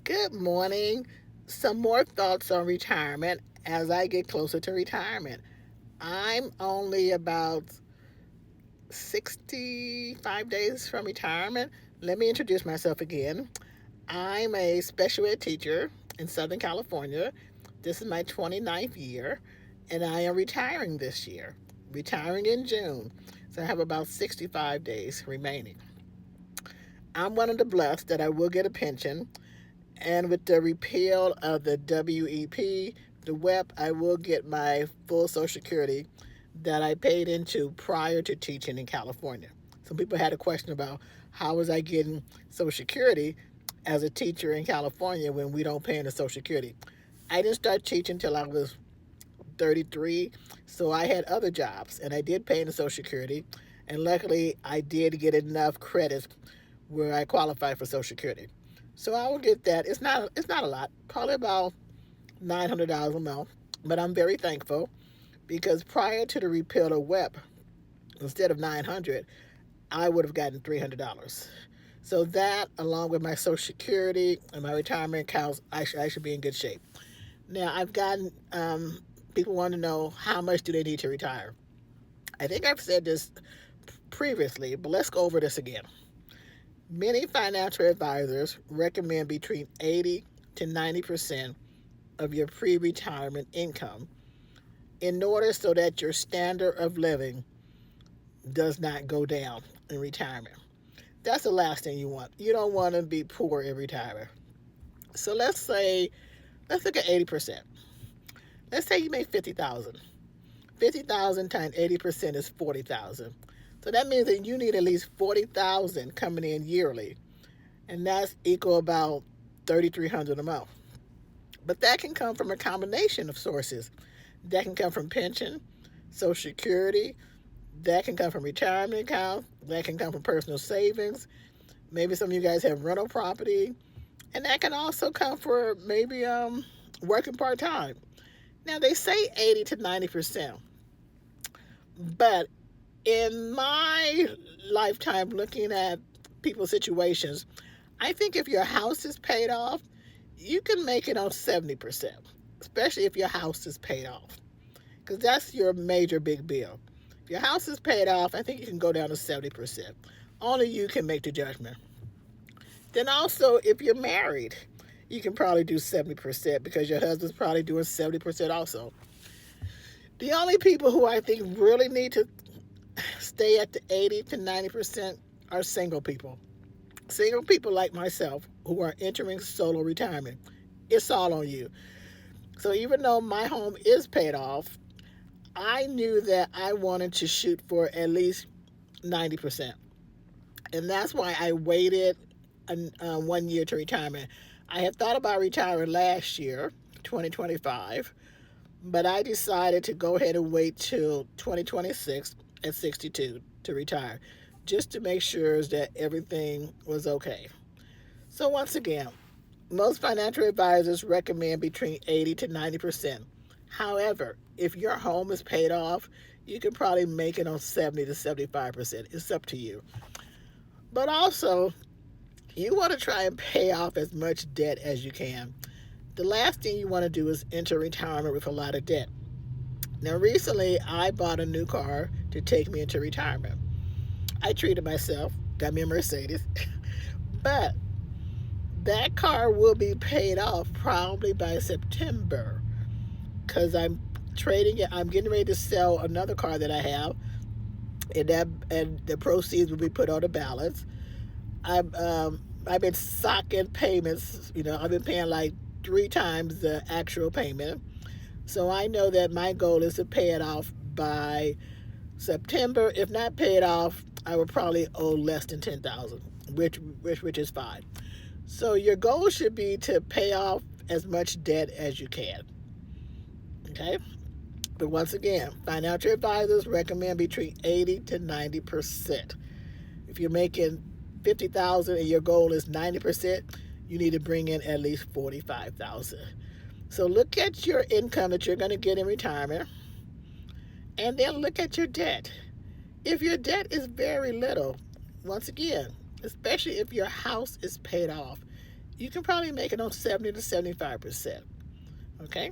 Good morning. Some more thoughts on retirement as I get closer to retirement. I'm only about 65 days from retirement. Let me introduce myself again. I'm a special ed teacher in Southern California. This is my 29th year, and I am retiring this year, retiring in June. So I have about 65 days remaining. I'm one of the blessed that I will get a pension. And with the repeal of the WEP, the WEP, I will get my full Social Security that I paid into prior to teaching in California. Some people had a question about how was I getting Social Security as a teacher in California when we don't pay into Social Security. I didn't start teaching until I was 33, so I had other jobs and I did pay into Social Security. And luckily, I did get enough credits where I qualified for Social Security. So I will get that. It's not a lot, probably about $900 a month. But I'm very thankful because prior to the repeal of WEP, instead of 900, I would have gotten $300. So that, along with my Social Security and my retirement accounts, I should be in good shape. Now I've gotten people want to know how much do they need to retire. I think I've said this previously, but let's go over this again. Many financial advisors recommend between 80 to 90% of your pre retirement income in order so that your standard of living does not go down in retirement. That's the last thing you want. You don't want to be poor in retirement. So let's look at 80%. Let's say you make 50,000. 50,000 times 80% is 40,000. So that means that you need at least 40,000 coming in yearly, and that's equal about 3,300 a month. But that can come from a combination of sources. That can come from pension, Social Security, that can come from retirement accounts, that can come from personal savings. Maybe some of you guys have rental property, and that can also come for maybe working part time. Now they say 80 to 90%, but in my lifetime looking at people's situations, I think if your house is paid off, you can make it on 70%, especially if your house is paid off, because that's your major big bill. If your house is paid off, I think you can go down to 70%. Only you can make the judgment. Then also, if you're married, you can probably do 70% because your husband's probably doing 70% also. The only people who I think really need to stay at the 80 to 90% are single people. Single people like myself who are entering solo retirement. It's all on you. So even though my home is paid off, I knew that I wanted to shoot for at least 90%. And that's why I waited 1 year to retirement. I had thought about retiring last year, 2025, but I decided to go ahead and wait till 2026 at 62 to retire, just to make sure that everything was okay. So once again, most financial advisors recommend between 80 to 90%. However, if your home is paid off, you can probably make it on 70 to 75%. It's up to you. But also, you want to try and pay off as much debt as you can. The last thing you want to do is enter retirement with a lot of debt. Now, recently, I bought a new car to take me into retirement. I treated myself, got me a Mercedes, but that car will be paid off probably by September because I'm trading it. I'm getting ready to sell another car that I have, and the proceeds will be put on the balance. I've been socking payments. I've been paying like 3 times the actual payment. So I know that my goal is to pay it off by September. If not pay it off, I would probably owe less than 10,000, which is fine. So your goal should be to pay off as much debt as you can. Okay? But once again, financial advisors recommend between 80 to 90%. If you're making 50,000 and your goal is 90%, you need to bring in at least 45,000. So look at your income that you're going to get in retirement, and then look at your debt. If your debt is very little, once again, especially if your house is paid off, you can probably make it on 70 to 75%. Okay?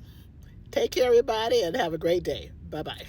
Take care, everybody, and have a great day. Bye bye.